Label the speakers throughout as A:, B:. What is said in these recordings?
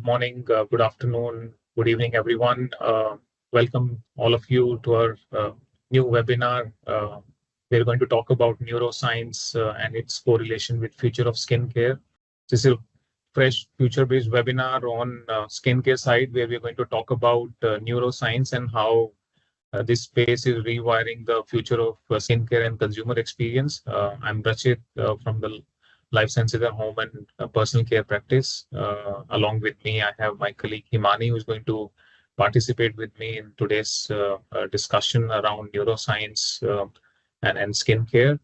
A: morning, good afternoon, good evening, everyone. Welcome all of you to our new webinar. We're going to talk about neuroscience and its correlation with future of skincare. This is a fresh future-based webinar on skincare side, where we're going to talk about neuroscience and how this space is rewiring the future of skincare and consumer experience. I'm Rachit from the Life Sciences at Home and Personal Care Practice. Along with me, I have my colleague Himani, who is going to participate with me in today's discussion around neuroscience and skincare.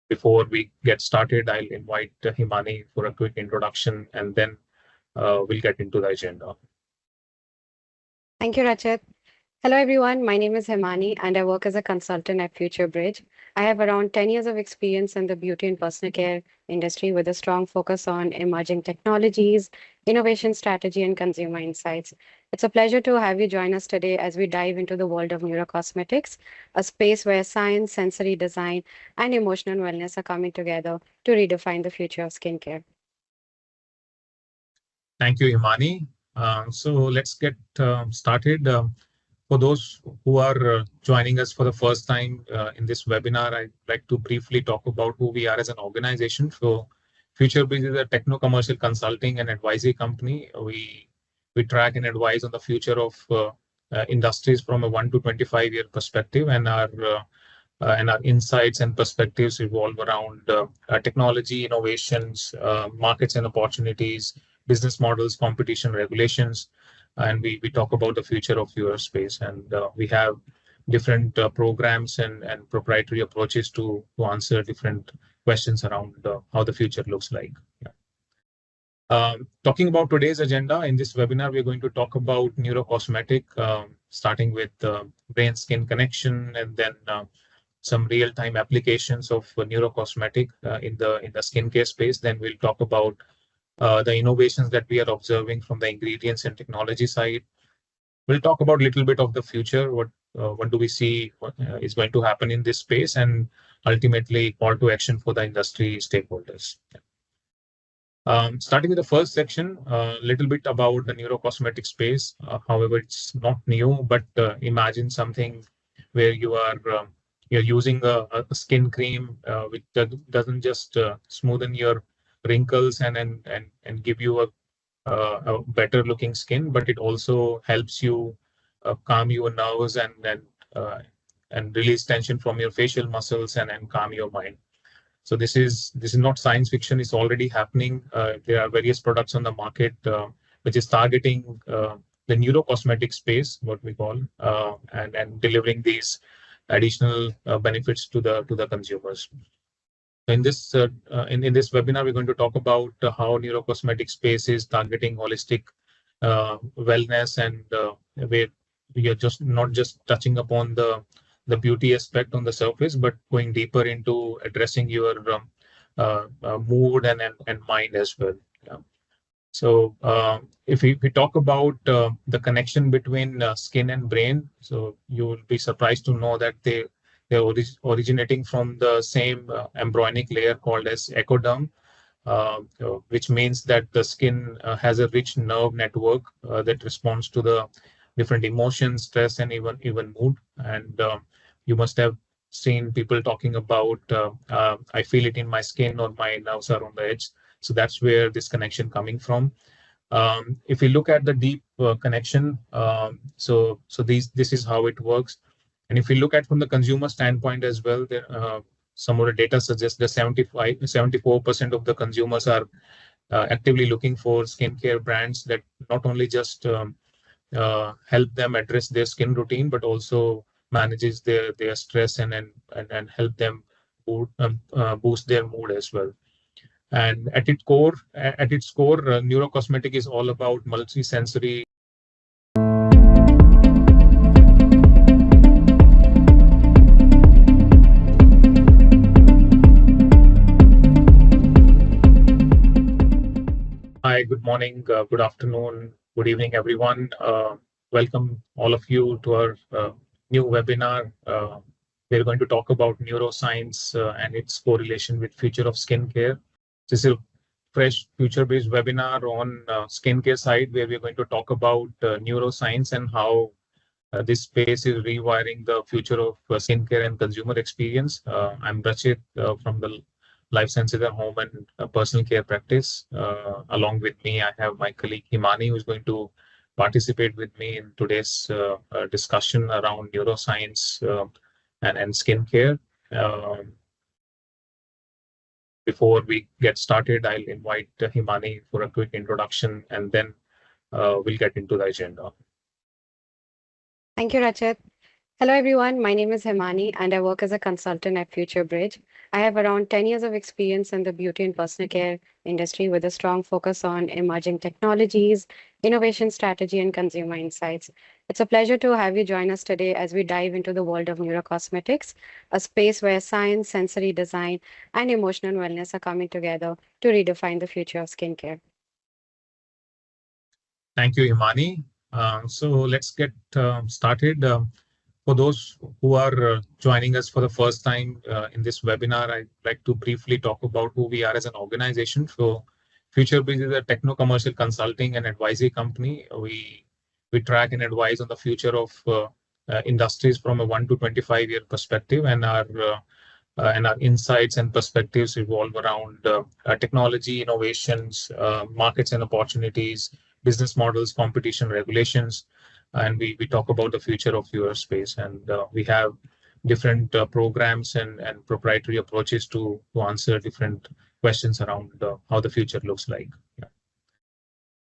A: Before we get started, I'll invite Himani for a quick introduction, and then we'll get into the agenda.
B: Thank you, Rachit. Hello, everyone. My name is Himani, and I work as a consultant at FutureBridge. I have around 10 years of experience in the beauty and personal care industry with a strong focus on emerging technologies, innovation strategy, and consumer insights. It's a pleasure to have you join us today as we dive into the world of neurocosmetics, a space where science, sensory design, and emotional wellness are coming together to redefine the future of skincare.
A: Thank you, Himani. So let's get started. For those who are joining us for the first time in this webinar, I'd like to briefly talk about who we are as an organization. So FutureBridge is a techno-commercial consulting and advisory company. We track and advise on the future of industries from a 1 to 25-year perspective, and our insights and perspectives revolve around technology, innovations, markets and opportunities, business models, competition, regulations, and we talk about the future of your space. And we have different programs and proprietary approaches to answer different questions around how the future looks like. Yeah. Talking about today's agenda, in this webinar, we're going to talk about neurocosmetic, starting with brain-skin connection, and then some real-time applications of neurocosmetic in the skincare space. Then we'll talk about the innovations that we are observing from the ingredients and technology side. We'll talk about a little bit of the future. What do we see is going to happen in this space, and ultimately call to action for the industry stakeholders. Starting with the first section, a little bit about the neurocosmetic space. However, it's not new, but imagine something where you're using a skin cream which doesn't just smoothen your wrinkles and give you a better looking skin, but it also helps you calm your nerves and release tension from your facial muscles and calm your mind. So this is not science fiction. It's already happening. There are various products on the market which is targeting the neurocosmetic space, what we call, and delivering these additional benefits to the consumers. In this webinar, we're going to talk about how neurocosmetic space is targeting holistic wellness, and where we are not just touching upon the beauty aspect on the surface, but going deeper into addressing your mood and mind as well. Yeah. So if we talk about the connection between skin and brain, so you will be surprised to know that they're originating from the same embryonic layer called as ectoderm, which means that the skin has a rich nerve network that responds to the different emotions, stress, and even mood. And you must have seen people talking about, I feel it in my skin, or my nerves are on the edge. So that's where this connection coming from. If we look at the deep connection, so this is how it works. And if we look at from the consumer standpoint as well, some of the data suggests that 74% of the consumers are actively looking for skincare brands that not only just help them address their skin routine, but also manages their stress and help them boost their mood as well. And at its core, neurocosmetic is all about multi-sensory. Hi, good morning, good afternoon, good evening, everyone. Welcome all of you to our new webinar. We're going to talk about neuroscience and its correlation with future of skincare. This is a fresh future-based webinar on skincare side, where we're going to talk about neuroscience and how this space is rewiring the future of skincare and consumer experience. I'm Rachit from the Life Sciences and Home and Personal Care Practice. Along with me, I have my colleague Himani, who's going to participate with me in today's discussion around neuroscience and skincare. Um Before we get started, I'll invite Himani for a quick introduction, and then we'll get into the agenda.
B: Thank you, Rachit. Hello, everyone. My name is Himani, and I work as a consultant at FutureBridge. I have around 10 years of experience in the beauty and personal care industry with a strong focus on emerging technologies, innovation strategy, and consumer insights. It's a pleasure to have you join us today as we dive into the world of neurocosmetics, a space where science, sensory design, and emotional wellness are coming together to redefine the future of skincare.
A: Thank you, Himani. So let's get started. For those who are joining us for the first time in this webinar, I'd like to briefly talk about who we are as an organization. So, FutureBridge is a techno-commercial consulting and advisory company. We track and advise on the future of industries from a 1 to 25 year perspective, and our insights and perspectives revolve around technology, innovations, markets and opportunities, business models, competition, regulations, and we talk about the future of your space. And we have different programs and proprietary approaches to answer different questions around how the future looks like.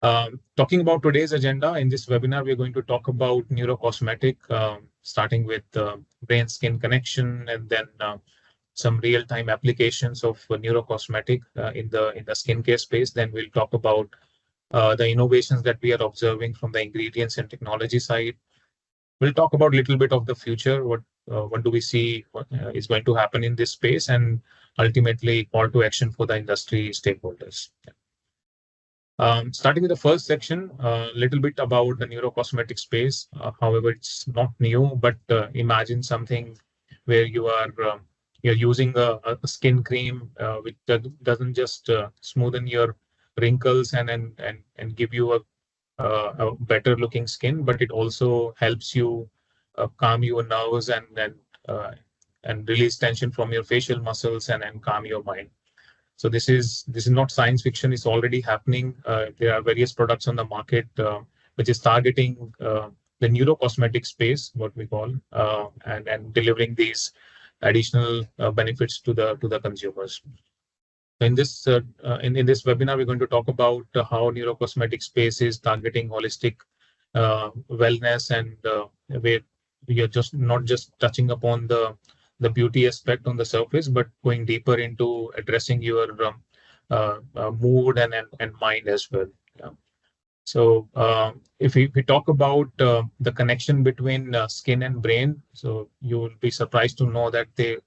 A: Yeah. Talking about today's agenda, in this webinar, we're going to talk about neurocosmetic, starting with brain-skin connection, and then some real-time applications of neurocosmetic in the skincare space. Then we'll talk about the innovations that we are observing from the ingredients and technology side. We'll talk about a little bit of the future. What do we see what, is going to happen in this space, and ultimately call to action for the industry stakeholders. Starting with the first section, a little bit about the neurocosmetic space. However, it's not new, but imagine something where you're using a skin cream which doesn't just smoothen your wrinkles and give you a better looking skin, but it also helps you calm your nerves uh, and release tension from your facial muscles and calm your mind. So this is not science fiction. It's already happening. There are various products on the market which is targeting the neurocosmetic space, what we call, and delivering these additional benefits to the consumers. In this webinar, we're going to talk about how neurocosmetic space is targeting holistic wellness, and where we are just not just touching upon the beauty aspect on the surface, but going deeper into addressing your mood and mind as well. Yeah. So if we talk about the connection between skin and brain, so you will be surprised to know that they're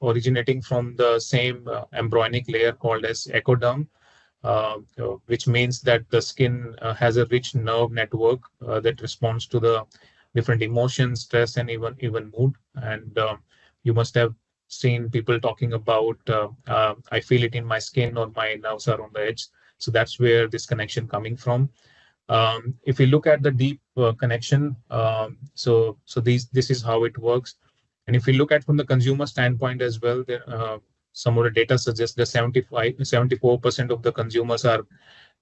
A: originating from the same embryonic layer called as ectoderm, which means that the skin has a rich nerve network that responds to the different emotions, stress, and even mood. And you must have seen people talking about, I feel it in my skin, or my nerves are on the edge. So that's where this connection coming from. If we look at the deep connection, so this is how it works. And if we look at from the consumer standpoint as well, some of the data suggests that 74% of the consumers are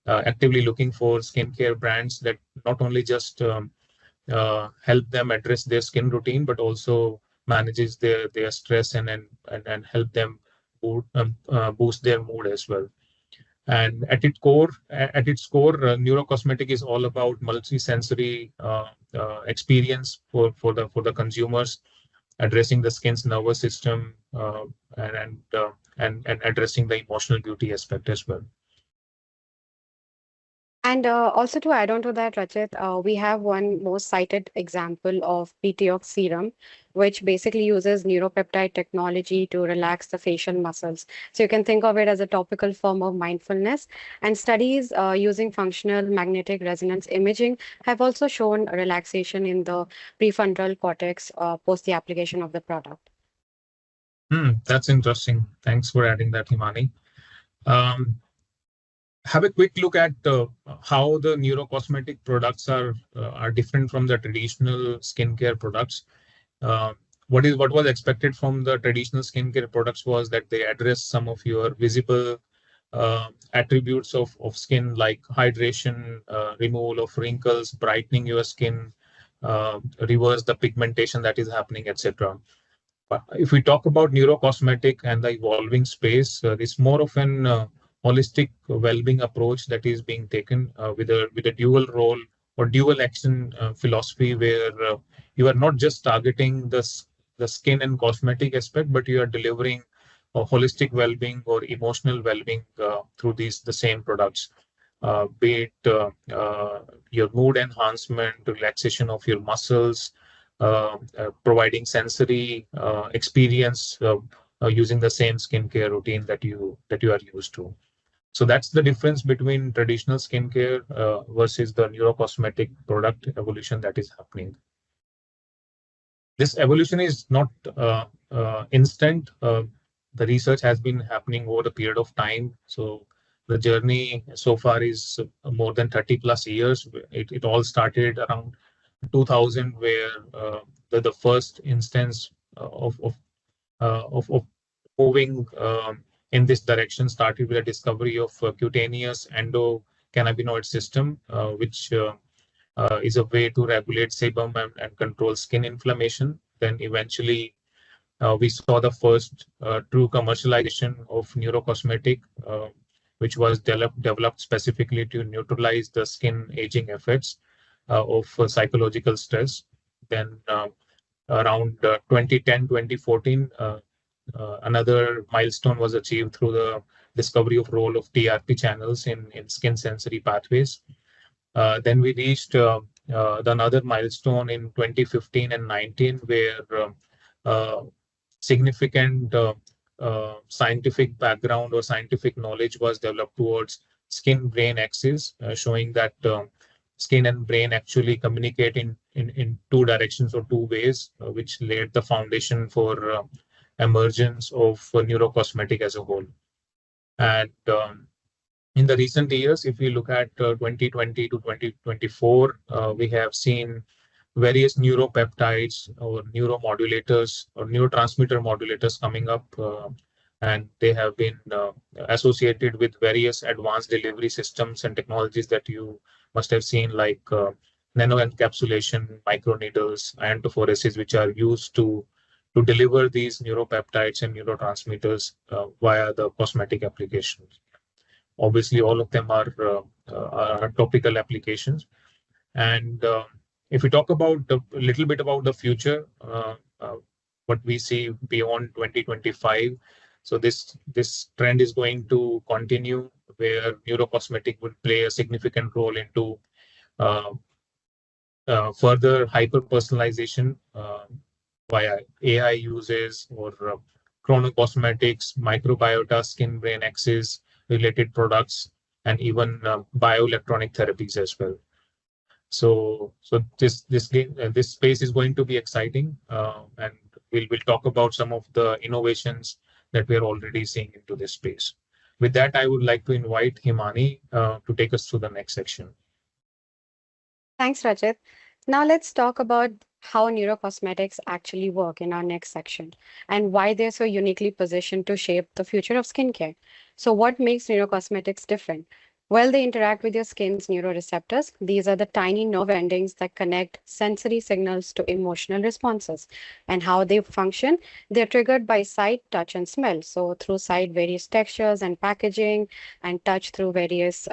A: actively looking for skincare brands that not only just help them address their skin routine, but also manages their stress and help them boost their mood as well. And at its core, neurocosmetic is all about multi-sensory experience for the consumers, addressing the skin's nervous system and addressing the emotional beauty aspect as well.
B: And also to add on to that, Rachit, we have one most cited example of PTOX serum, which basically uses neuropeptide technology to relax the facial muscles. So you can think of it as a topical form of mindfulness. And studies using functional magnetic resonance imaging have also shown a relaxation in the prefrontal cortex post the application of the product.
A: That's interesting. Thanks for adding that, Himani. Um, have a quick look at how the neurocosmetic products are different from the traditional skincare products. Uh, what was expected from the traditional skincare products was that they address some of your visible attributes of skin, like hydration, removal of wrinkles, brightening your skin, reverse the pigmentation that is happening, etc. But if we talk about neurocosmetic and the evolving space, it's more of an holistic well-being approach that is being taken with a dual role or dual action philosophy, where you are not just targeting the skin and cosmetic aspect, but you are delivering a holistic well-being or emotional well-being through these the same products. Be it your mood enhancement, relaxation of your muscles, providing sensory experience using the same skincare routine that you are used to. So that's the difference between traditional skincare versus the neurocosmetic product evolution that is happening. This evolution is not instant. The research has been happening over a period of time. So the journey so far is more than 30 plus years. It all started around 2000, where the first instance of moving in this direction started with the discovery of cutaneous endocannabinoid system, which is a way to regulate sebum and control skin inflammation. Then eventually, we saw the first true commercialization of neurocosmetic, which was developed specifically to neutralize the skin aging effects of psychological stress. Then around 2010, 2014, another milestone was achieved through the discovery of role of TRP channels in skin sensory pathways. Then we reached another milestone in 2015 and 19, where uh, significant scientific background or scientific knowledge was developed towards skin-brain axis, showing that skin and brain actually communicate in two directions or two ways, which laid the foundation for emergence of neurocosmetic as a whole. And in the recent years, if we look at 2020 to 2024, we have seen various neuropeptides or neuromodulators or neurotransmitter modulators coming up, and they have been associated with various advanced delivery systems and technologies that you must have seen, like nanoencapsulation, microneedles, iontophoresis, which are used to deliver these neuropeptides and neurotransmitters via the cosmetic applications. Obviously, all of them are topical applications. And if we talk about a little bit about the future, what we see beyond 2025, so this trend is going to continue, where neurocosmetic would play a significant role into uh, further hyper personalization via AI uses or chronocosmetics, microbiota, skin brain axis related products, and even bioelectronic therapies as well. So this space is going to be exciting, and we'll talk about some of the innovations that we are already seeing into this space. With that, I would like to invite Himani to take us through the next section.
B: Thanks, Rajat. Now let's talk about how neurocosmetics actually work in our next section and why they're so uniquely positioned to shape the future of skincare. So, what makes neurocosmetics different? Well, they interact with your skin's neuroreceptors. These are the tiny nerve endings that connect sensory signals to emotional responses. And how they function? They're triggered by sight, touch, and smell. So, through sight, various textures and packaging, and touch through various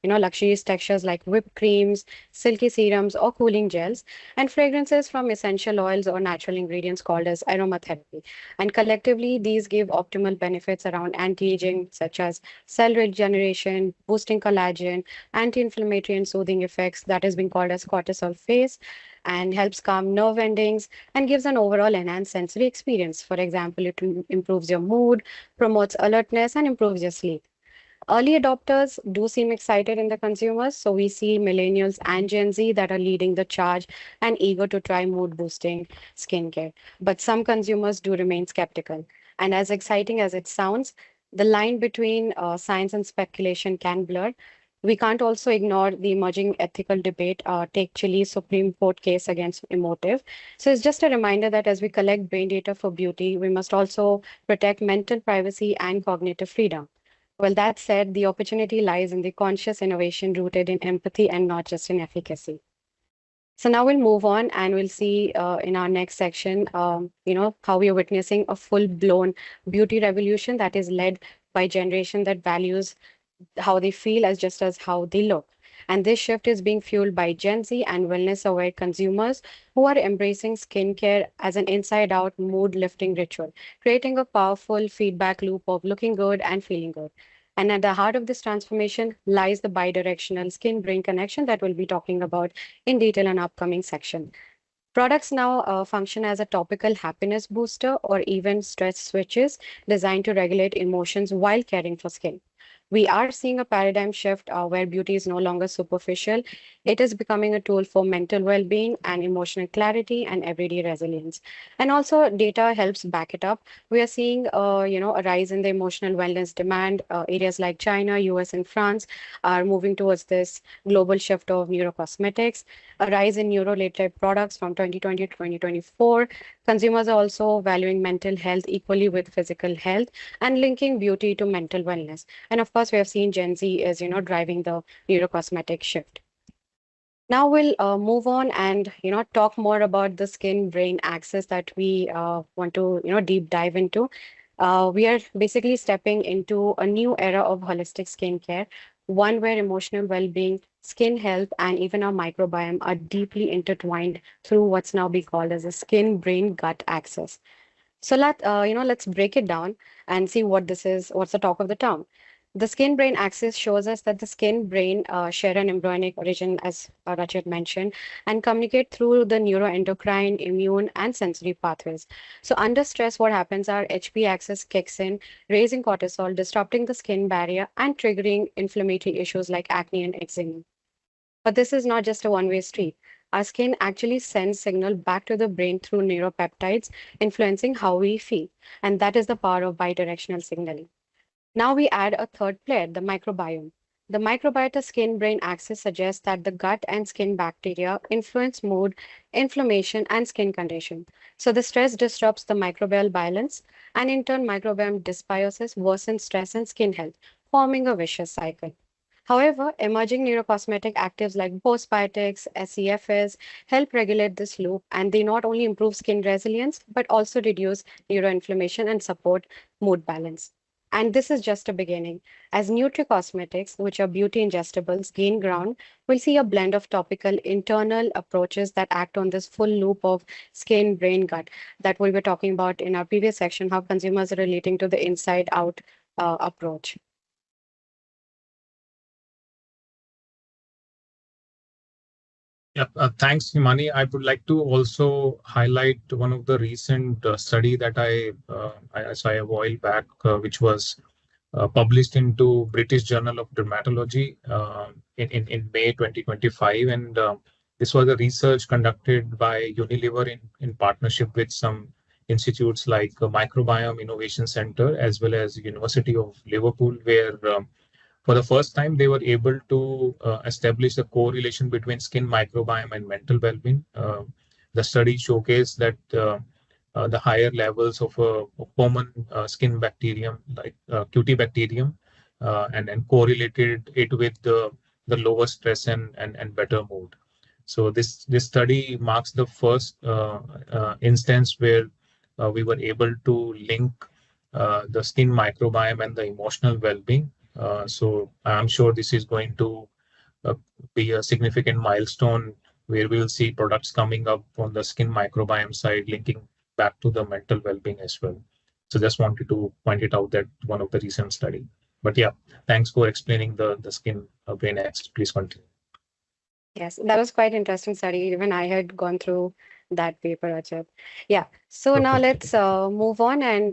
B: luxurious textures like whipped creams, silky serums, or cooling gels, and fragrances from essential oils or natural ingredients called as aromatherapy. And collectively, these give optimal benefits around anti-aging, such as cell regeneration, boosting collagen, anti-inflammatory and soothing effects that is being called as cortisol phase, and helps calm nerve endings and gives an overall enhanced sensory experience. For example, it improves your mood, promotes alertness, and improves your sleep. Early adopters do seem excited in the consumers, so we see millennials and Gen Z that are leading the charge and eager to try mood boosting skincare. But some consumers do remain skeptical. And as exciting as it sounds, The line between science and speculation can blur. We can't also ignore the emerging ethical debate. Take Chile's Supreme Court case against emotive. So it's just a reminder that as we collect brain data for beauty, we must also protect mental privacy and cognitive freedom. Well, that said, the opportunity lies in the conscious innovation rooted in empathy and not just in efficacy. So now we'll move on and we'll see in our next section, how we are witnessing a full-blown beauty revolution that is led by generation that values how they feel as just as how they look. And this shift is being fueled by Gen Z and wellness aware consumers who are embracing skincare as an inside out mood lifting ritual, creating a powerful feedback loop of looking good and feeling good. And at the heart of this transformation lies the bidirectional skin brain connection that we'll be talking about in detail in upcoming section. Products now function as a topical happiness booster or even stress switches designed to regulate emotions while caring for skin. We are seeing a paradigm shift where beauty is no longer superficial. It is becoming a tool for mental well being and emotional clarity and everyday resilience. And also, data helps back it up. We are seeing a rise in the emotional wellness demand. Areas like China, US, and France are moving towards this global shift of neurocosmetics, a rise in neuro-related products from 2020 to 2024. Consumers are also valuing mental health equally with physical health and linking beauty to mental wellness. And of course, we have seen Gen Z is, driving the neurocosmetic shift. Now we'll move on and talk more about the skin brain axis that we want to deep dive into. We are basically stepping into a new era of holistic skincare, one where emotional well-being, skin health, and even our microbiome are deeply intertwined through what's now being called as a skin brain gut axis. So let's break it down and see what this is. What's the talk of the town? The skin brain axis shows us that the skin brain share an embryonic origin, as Rachit mentioned, and communicate through the neuroendocrine, immune, and sensory pathways. So under stress, what happens are HP axis kicks in, raising cortisol, disrupting the skin barrier, and triggering inflammatory issues like acne and eczema. But this is not just a one-way street. Our skin actually sends signal back to the brain through neuropeptides, influencing how we feel. And that is the power of bidirectional signaling. Now we add a third player, the microbiome. The microbiota skin brain axis suggests that the gut and skin bacteria influence mood, inflammation, and skin condition. So the stress disrupts the microbial balance, and in turn, microbiome dysbiosis worsens stress and skin health, forming a vicious cycle. However, emerging neurocosmetic actives like postbiotics, SEFs help regulate this loop, and they not only improve skin resilience but also reduce neuroinflammation and support mood balance. And this is just a beginning. As nutricosmetics, which are beauty ingestibles, gain ground, we'll see a blend of topical internal approaches that act on this full loop of skin, brain, gut that we were talking about in our previous section, how consumers are relating to the inside out approach.
A: Yeah, thanks, Himani. I would like to also highlight one of the recent study that I saw a while back, which was published into British Journal of Dermatology in May 2025. And this was a research conducted by Unilever in partnership with some institutes like Microbiome Innovation Center as well as University of Liverpool, where for the first time, they were able to establish the correlation between skin microbiome and mental well-being. The study showcased that the higher levels of common skin bacterium, like Cutibacterium, and correlated it with the lower stress and better mood. So this study marks the first instance where we were able to link the skin microbiome and the emotional well-being. So I'm sure this is going to uh, be a significant milestone where we'll see products coming up on the skin microbiome side, linking back to the mental well-being as well. So just wanted to point it out that one of the recent study. But yeah, thanks for explaining the skin brain axis. Please continue.
B: Yes, that was quite interesting study. Even I had gone through that paper, Rajat. Yeah. So now
A: Perfect.
B: let's move on and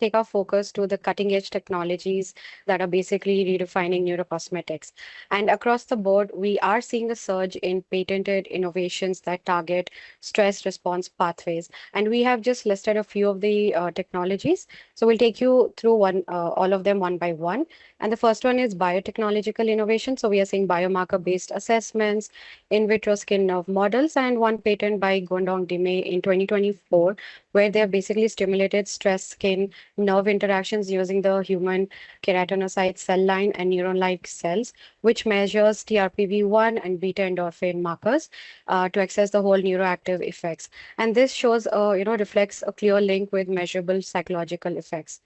B: take our focus to the cutting edge technologies that are basically redefining neurocosmetics. And across the board, we are seeing a surge in patented innovations that target stress response pathways. And we have just listed a few of the technologies. So we'll take you through all of them one by one. And the first one is biotechnological innovation. So we are seeing biomarker based assessments, in vitro skin nerve models, and one patent by Gondong Dime in 2024, where they have basically stimulated stress skin nerve interactions using the human keratinocyte cell line and neuron like cells, which measures TRPV1 and beta endorphin markers to access the whole neuroactive effects. And this shows, reflects a clear link with measurable psychological effects.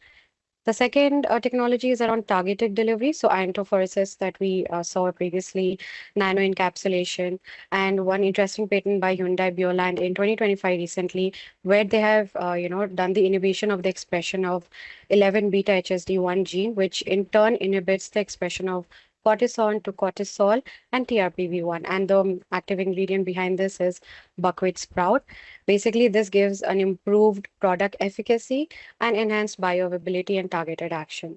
B: The second technology is around targeted delivery, so iontophoresis that we saw previously, nanoencapsulation, and one interesting patent by Hyundai Bioland in 2025 recently, where they have done the inhibition of the expression of 11 beta HSD1 gene, which in turn inhibits the expression of cortisol to cortisol and TRPV1. And the active ingredient behind this is buckwheat sprout. Basically, this gives an improved product efficacy and enhanced bioavailability and targeted action.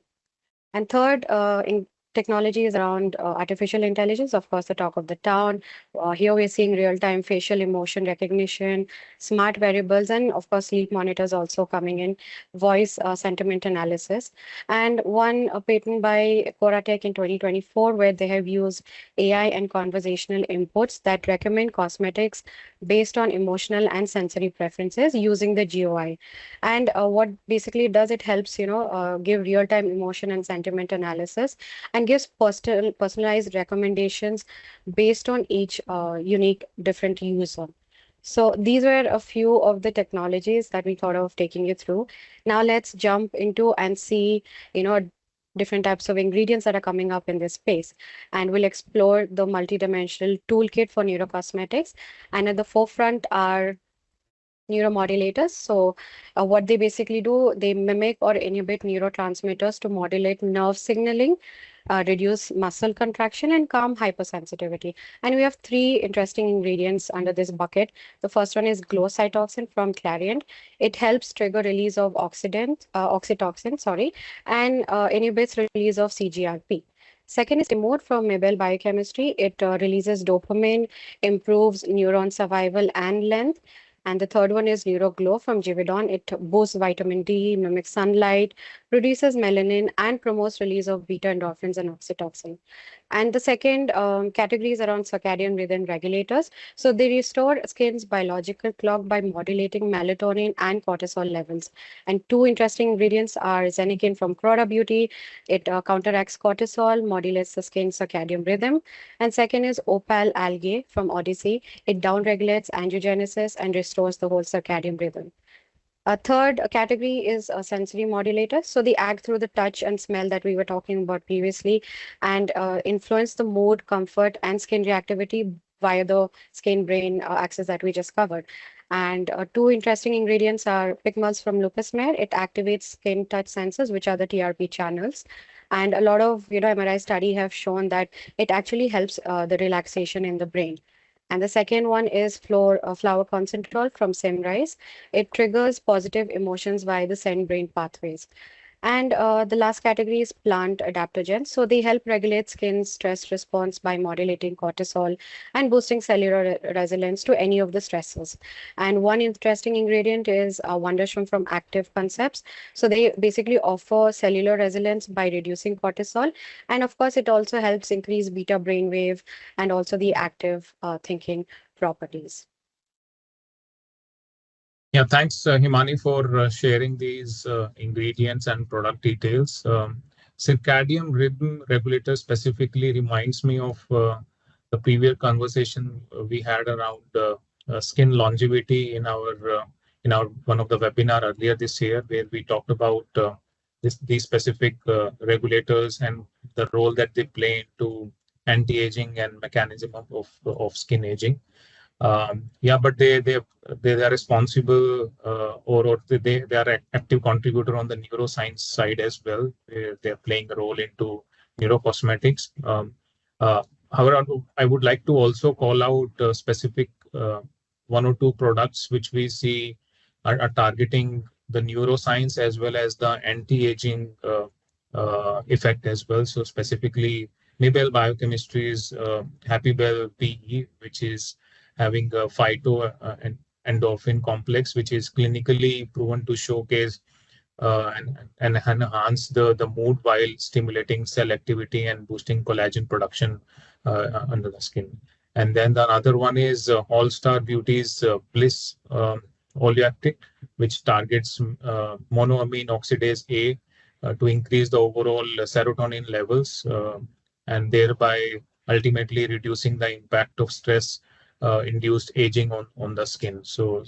B: And third, in technology is around artificial intelligence, of course, the talk of the town. Here we're seeing real-time facial emotion recognition, smart variables, and of course, sleep monitors also coming in, voice sentiment analysis. And one patent by Coratech in 2024, where they have used AI and conversational inputs that recommend cosmetics based on emotional and sensory preferences using the GUI. And what basically it does, it helps, give real-time emotion and sentiment analysis and gives personalized recommendations based on each unique different user. So these were a few of the technologies that we thought of taking you through. Now let's jump into and see, you know, different types of ingredients that are coming up in this space. And we'll explore the multidimensional toolkit for neurocosmetics. And at the forefront are neuromodulators. So, what they basically do, they mimic or inhibit neurotransmitters to modulate nerve signaling, reduce muscle contraction, and calm hypersensitivity. And we have three interesting ingredients under this bucket. The first one is glow cytoxin from Clariant. It helps trigger release of oxytocin, sorry, and inhibits release of CGRP. Second is Timur from Mabel Biochemistry. It releases dopamine, improves neuron survival and length. And the third one is NeuroGlow from Gividon. It boosts vitamin D, mimics sunlight, reduces melanin, and promotes release of beta endorphins and oxytocin. And the second category is around circadian rhythm regulators. So they restore skin's biological clock by modulating melatonin and cortisol levels. And two interesting ingredients are zenekin from Crora Beauty. It counteracts cortisol, modulates the skin's circadian rhythm. And second is opal algae from Odyssey. It downregulates angiogenesis and restores the whole circadian rhythm. A third category is a sensory modulator. So they act through the touch and smell that we were talking about previously and influence the mood, comfort, and skin reactivity via the skin brain axis that we just covered. And two interesting ingredients are pigments from Lupus Mare. It activates skin touch sensors, which are the TRP channels. And a lot of MRI study have shown that it actually helps the relaxation in the brain. And the second one is flower concentrol from Simrise. It triggers positive emotions via the send brain pathways. And the last category is plant adaptogens. So they help regulate skin stress response by modulating cortisol and boosting cellular resilience to any of the stressors. And one interesting ingredient is Wondershroom from Active Concepts. So they basically offer cellular resilience by reducing cortisol. And of course, it also helps increase beta brainwave and also the active thinking properties.
A: Yeah, thanks, Himani, for sharing these ingredients and product details. Circadian rhythm regulator specifically reminds me of the previous conversation we had around skin longevity in our one of the webinar earlier this year, where we talked about these specific regulators and the role that they play into anti-aging and mechanism of skin aging. Yeah, but they are responsible or they are an active contributor on the neuroscience side as well. They're playing a role into neurocosmetics. However, I would like to also call out specific one or two products which we see are targeting the neuroscience as well as the anti-aging effect as well. So specifically, Mabel Biochemistry's Happy Bell PE, which is having a phyto and endorphin complex, which is clinically proven to showcase and enhance the mood while stimulating cell activity and boosting collagen production under the skin. And then the other one is All Star Beauty's Bliss Oleactic, which targets monoamine oxidase A to increase the overall serotonin levels and thereby ultimately reducing the impact of stress induced aging on the skin. So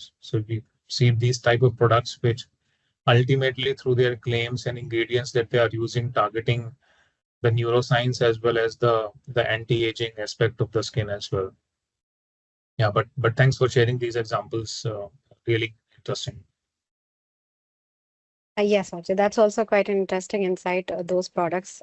A: we see these type of products which ultimately through their claims and ingredients that they are using targeting the neuroscience as well as the anti-aging aspect of the skin as well. Yeah, but thanks for sharing these examples. Really interesting.
B: Yes, Ajay, that's also quite an interesting insight, those products.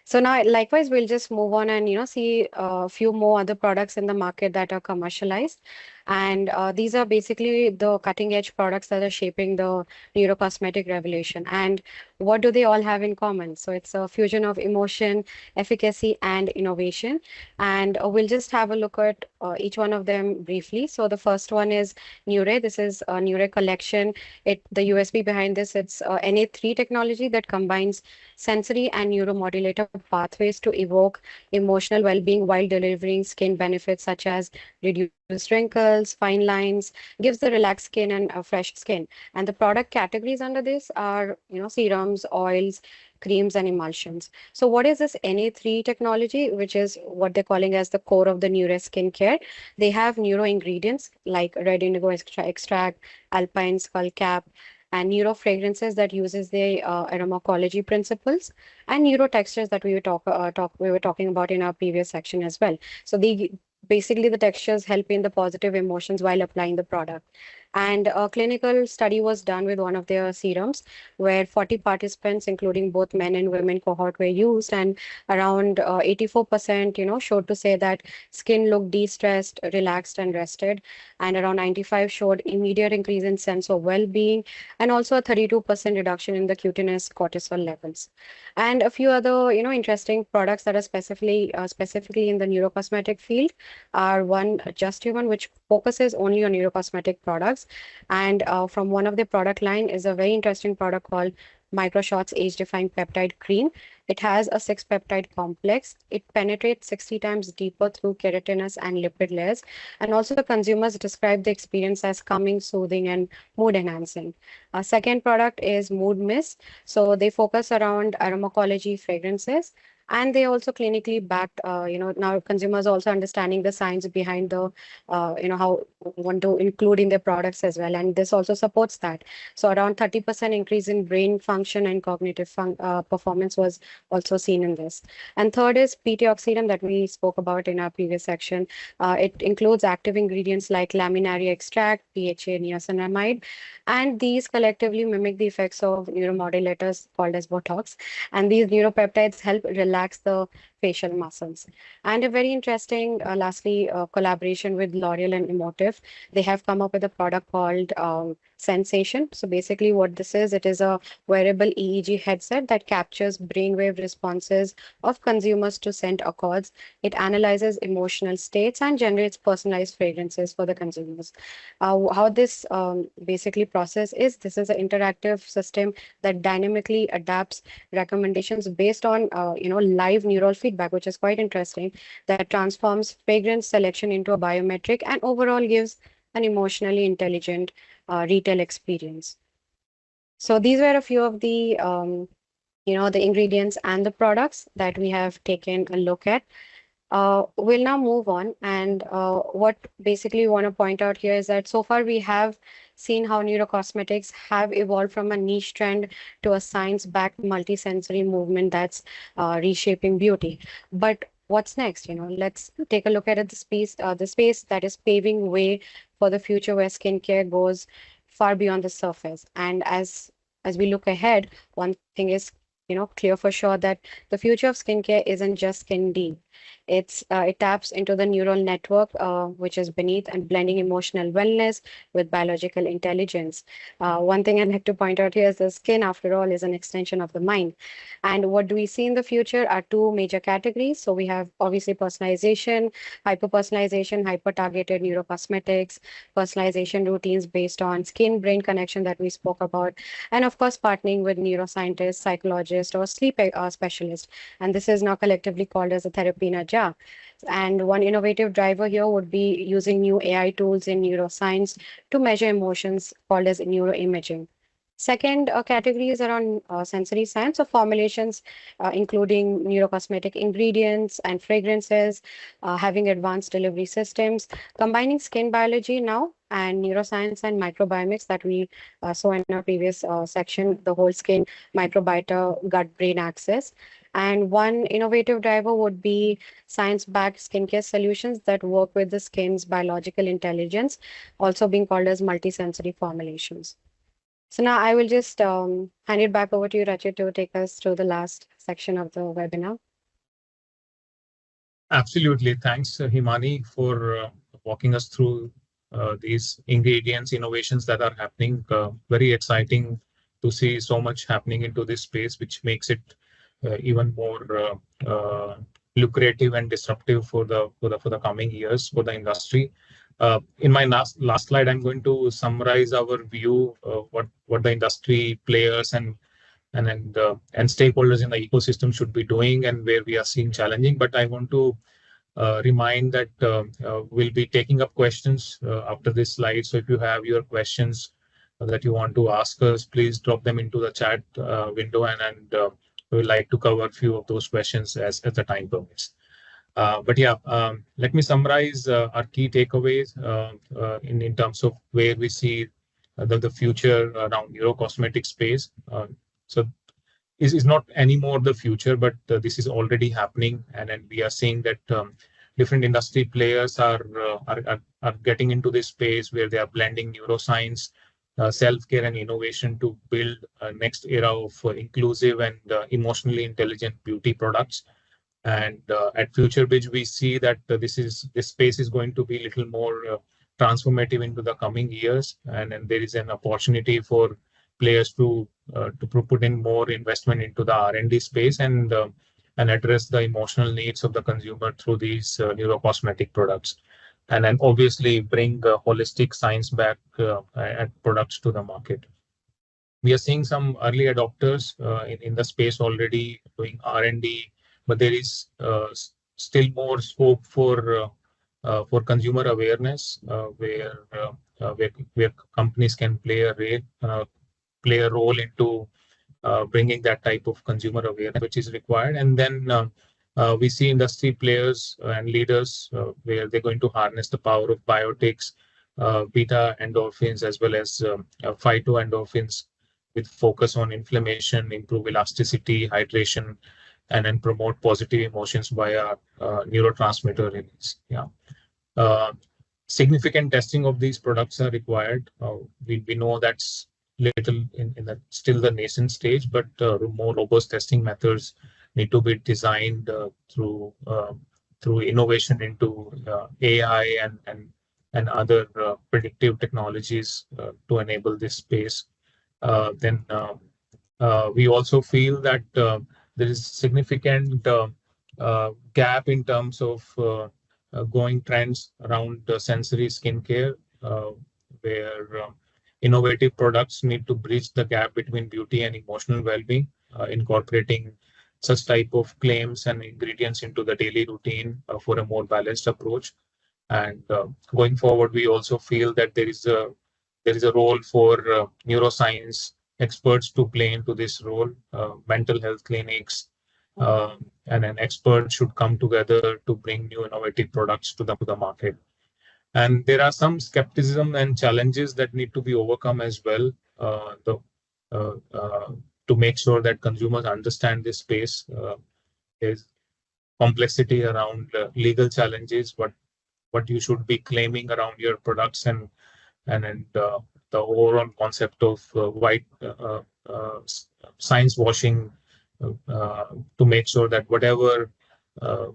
B: So now, likewise, we'll just move on and see a few more other products in the market that are commercialized, and these are basically the cutting edge products that are shaping the neurocosmetic revolution. And what do they all have in common? So it's a fusion of emotion, efficacy, and innovation. And we'll just have a look at each one of them briefly. So the first one is Nure. This is a Nure collection. The USB behind this, it's NA3 technology that combines sensory and neuromodulator pathways to evoke emotional well-being while delivering skin benefits such as reduced wrinkles, fine lines, gives the relaxed skin and a fresh skin. And the product categories under this are, serums, oils, creams, and emulsions. So what is this Na3 technology, which is what they're calling as the core of the Neuro skincare? They have neuro ingredients like red indigo extract, alpine skull cap, and neuro fragrances that uses the aromatology principles, and neuro textures that we were talking about in our previous section as well. So the basically the textures help in the positive emotions while applying the product. And a clinical study was done with one of their serums where 40 participants, including both men and women cohort, were used, and around 84%, showed to say that skin looked de-stressed, relaxed, and rested, and around 95 showed immediate increase in sense of well-being, and also a 32% reduction in the cutaneous cortisol levels. And a few other, interesting products that are specifically in the neurocosmetic field are one Just Human, which focuses only on neurocosmetic products. And from one of the product line is a very interesting product called Microshots Age Defying Peptide Cream. It has a six peptide complex. It penetrates 60 times deeper through keratinous and lipid layers. And also, the consumers describe the experience as calming, soothing, and mood enhancing. Our second product is Mood Mist. So they focus around aromatology fragrances. And they also clinically backed, now consumers also understanding the science behind the, how want to include in their products as well. And this also supports that. So around 30% increase in brain function and cognitive performance was also seen in this. And third is PT-Oxidum that we spoke about in our previous section. It includes active ingredients like laminary extract, PHA, niacinamide, and these collectively mimic the effects of neuromodulators called as Botox. And these neuropeptides help relax the facial muscles. And a very interesting, lastly, collaboration with L'Oreal and Emotive. They have come up with a product called Sensation. So basically what this is, it is a wearable EEG headset that captures brainwave responses of consumers to scent accords. It analyzes emotional states and generates personalized fragrances for the consumers. How this basically process is, this is an interactive system that dynamically adapts recommendations based on live neural feedback, which is quite interesting, that transforms fragrance selection into a biometric and overall gives an emotionally intelligent retail experience. So these were a few of the the ingredients and the products that we have taken a look at. We'll now move on. And what basically we want to point out here is that so far we have seen how neurocosmetics have evolved from a niche trend to a science-backed multisensory movement that's reshaping beauty. But what's next? Let's take a look at the space that is paving way for the future where skincare goes far beyond the surface. And as we look ahead, one thing is clear for sure that the future of skincare isn't just skin deep. It taps into the neural network, which is beneath, and blending emotional wellness with biological intelligence. One thing I'd like to point out here is the skin, after all, is an extension of the mind. And what do we see in the future are two major categories. So we have obviously personalization, hyper personalization, hyper targeted neurocosmetics, personalization routines based on skin brain connection that we spoke about, and of course partnering with neuroscientists, psychologists, or sleep specialists. And this is now collectively called as a therapy in a jar. And one innovative driver here would be using new AI tools in neuroscience to measure emotions, called as neuroimaging. Second category is around sensory science of formulations, including neurocosmetic ingredients and fragrances, having advanced delivery systems, combining skin biology now and neuroscience and microbiomics that we saw in our previous section, the whole skin microbiota gut brain axis. And one innovative driver would be science backed skincare solutions that work with the skin's biological intelligence, also being called as multisensory formulations. So now I will just hand it back over to you, Rachit, to take us through the last section of the webinar.
A: Absolutely. Thanks, Himani, for walking us through these ingredients, innovations that are happening. Very exciting to see so much happening into this space, which makes it even more lucrative and disruptive for the coming years for the industry. In my last slide, I'm going to summarize our view, what the industry players and stakeholders in the ecosystem should be doing and where we are seeing challenging. But I want to remind that we'll be taking up questions after this slide. So if you have your questions that you want to ask us, please drop them into the chat window, and we would like to cover a few of those questions as the time permits. But yeah, let me summarize our key takeaways in terms of where we see the future around neurocosmetic space. So is not anymore the future, but this is already happening, and we are seeing that different industry players are getting into this space where they are blending neuroscience, self-care, and innovation to build a next era of inclusive and emotionally intelligent beauty products. And at FutureBridge, we see that this space is going to be a little more transformative into the coming years, and there is an opportunity for players to put in more investment into the R&D space and address the emotional needs of the consumer through these neurocosmetic products, and then obviously bring holistic science back and products to the market. We are seeing some early adopters in the space already doing R&D, but there is still more scope for consumer awareness, where companies can play a role into bringing that type of consumer awareness which is required. And then we see industry players and leaders where they're going to harness the power of biotics, beta endorphins, as well as phytoendorphins, with focus on inflammation, improve elasticity, hydration, and then promote positive emotions via neurotransmitter release. Yeah. Uh, Significant testing of these products are required. We know that's little in the still the nascent stage, but more robust testing methods need to be designed through innovation into AI and other predictive technologies to enable this space. Then we also feel that there is significant gap in terms of going trends around sensory skincare, where innovative products need to bridge the gap between beauty and emotional well-being, incorporating such type of claims and ingredients into the daily routine for a more balanced approach. And going forward, we also feel that there is a role for neuroscience experts to play into this role. Mental health clinics and an expert should come together to bring new innovative products to the market. And there are some skepticism and challenges that need to be overcome as well, uh, uh, to make sure that consumers understand this space. There's complexity around legal challenges, what you should be claiming around your products, and the overall concept of white science washing to make sure that whatever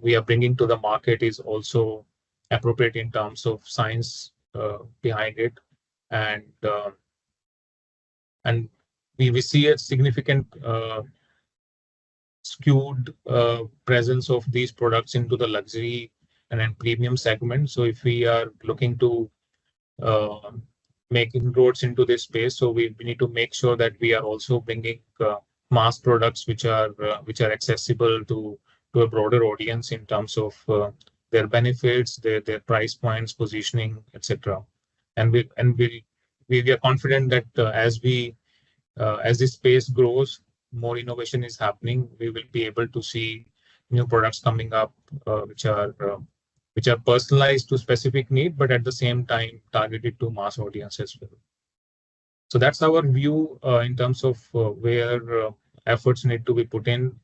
A: we are bringing to the market is also appropriate in terms of science behind it, and and we see a significant skewed presence of these products into the luxury and then premium segment. So if we are looking to uh, make inroads into this space, so we need to make sure that we are also bringing mass products which are accessible to a broader audience in terms of their benefits, their price points, positioning, etc. And we are confident that as this space grows, more innovation is happening. We will be able to see new products coming up, which are personalized to specific need, but at the same time targeted to mass audience as well. So that's our view in terms of where efforts need to be put in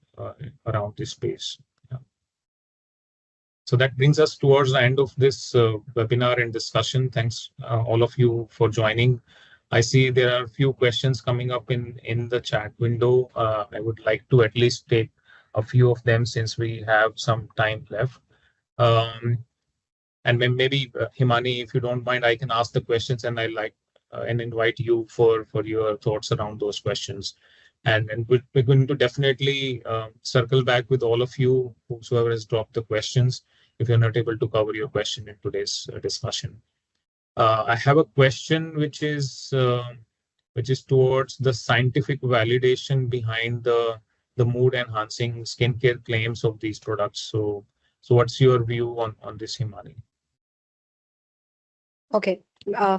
A: around this space. Yeah. So that brings us towards the end of this webinar and discussion. Thanks all of you for joining. I see there are a few questions coming up in the chat window. I would like to at least take a few of them since we have some time left. Um, and maybe Himani, if you don't mind, I can ask the questions, and I like and invite you for your thoughts around those questions. And we're going to definitely circle back with all of you, whoever has dropped the questions, if you're not able to cover your question in today's discussion. I have a question which is towards the scientific validation behind the mood enhancing skincare claims of these products. So what's your view on this, Himani?
B: Okay.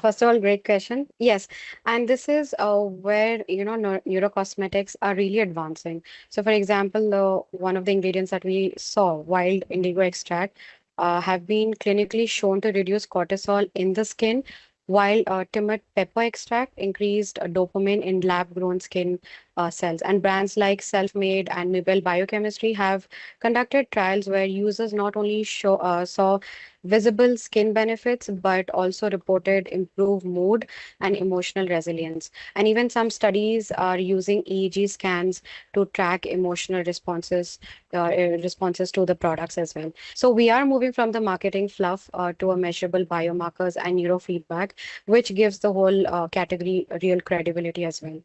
B: First of all, great question. Yes, and this is where neurocosmetics are really advancing. So, for example, one of the ingredients that we saw, wild indigo extract, have been clinically shown to reduce cortisol in the skin, while timid pepper extract increased dopamine in lab-grown skin cells. And brands like Self-Made and Nibel Biochemistry have conducted trials where users not only saw visible skin benefits, but also reported improved mood and emotional resilience. And even some studies are using EEG scans to track emotional responses to the products as well. So we are moving from the marketing fluff to a measurable biomarkers and neurofeedback, which gives the whole category real credibility as well.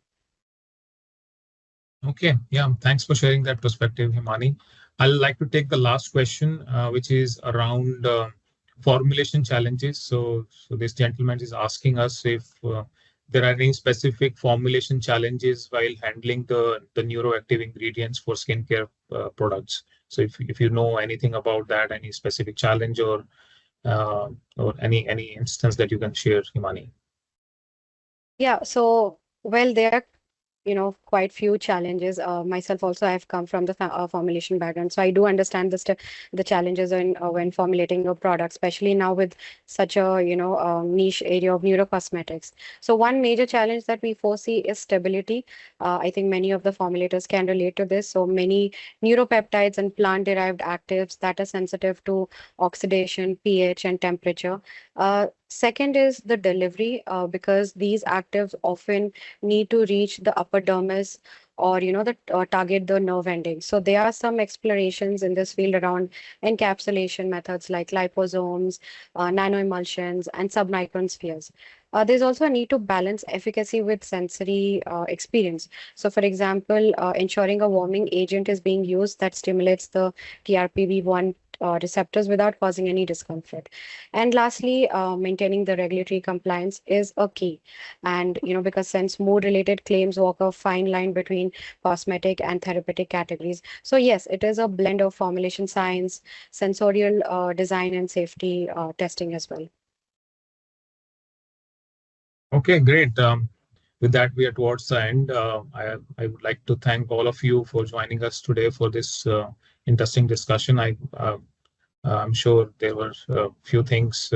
A: Okay, yeah, thanks for sharing that perspective, Himani. I'd like to take the last question, which is around formulation challenges. So this gentleman is asking us if there are any specific formulation challenges while handling the neuroactive ingredients for skincare products. So if you know anything about that, any specific challenge uh, or any instance that you can share, Himani.
B: Yeah, so well, there are quite few challenges. Myself also, I've come from the formulation background, so I do understand the challenges when formulating a product, especially now with such a niche area of neurocosmetics. So one major challenge that we foresee is stability. I think many of the formulators can relate to this. So many neuropeptides and plant-derived actives that are sensitive to oxidation, pH, and temperature. Second is the delivery, because these actives often need to reach the upper dermis or target the nerve endings. So there are some explorations in this field around encapsulation methods like liposomes, nanoemulsions, and submicron spheres. There's also a need to balance efficacy with sensory experience. So, for example, ensuring a warming agent is being used that stimulates the TRPV1 receptors without causing any discomfort. And lastly, maintaining the regulatory compliance is a key. And, because since mood related claims walk a fine line between cosmetic and therapeutic categories. So, yes, it is a blend of formulation science, sensorial design, and safety testing as well.
A: Okay, great. With that, we are towards the end. I would like to thank all of you for joining us today for this interesting discussion. I'm sure there were a few things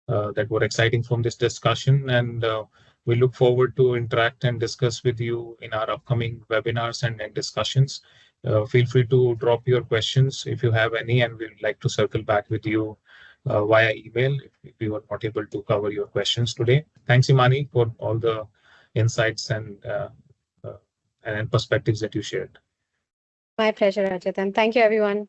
A: that were exciting from this discussion, and we look forward to interact and discuss with you in our upcoming webinars and discussions. Feel free to drop your questions if you have any, and we'd like to circle back with you via email if we were not able to cover your questions today. Thanks, Imani, for all the insights uh, and perspectives that you shared.
B: My pleasure, Rajat, and thank you, everyone.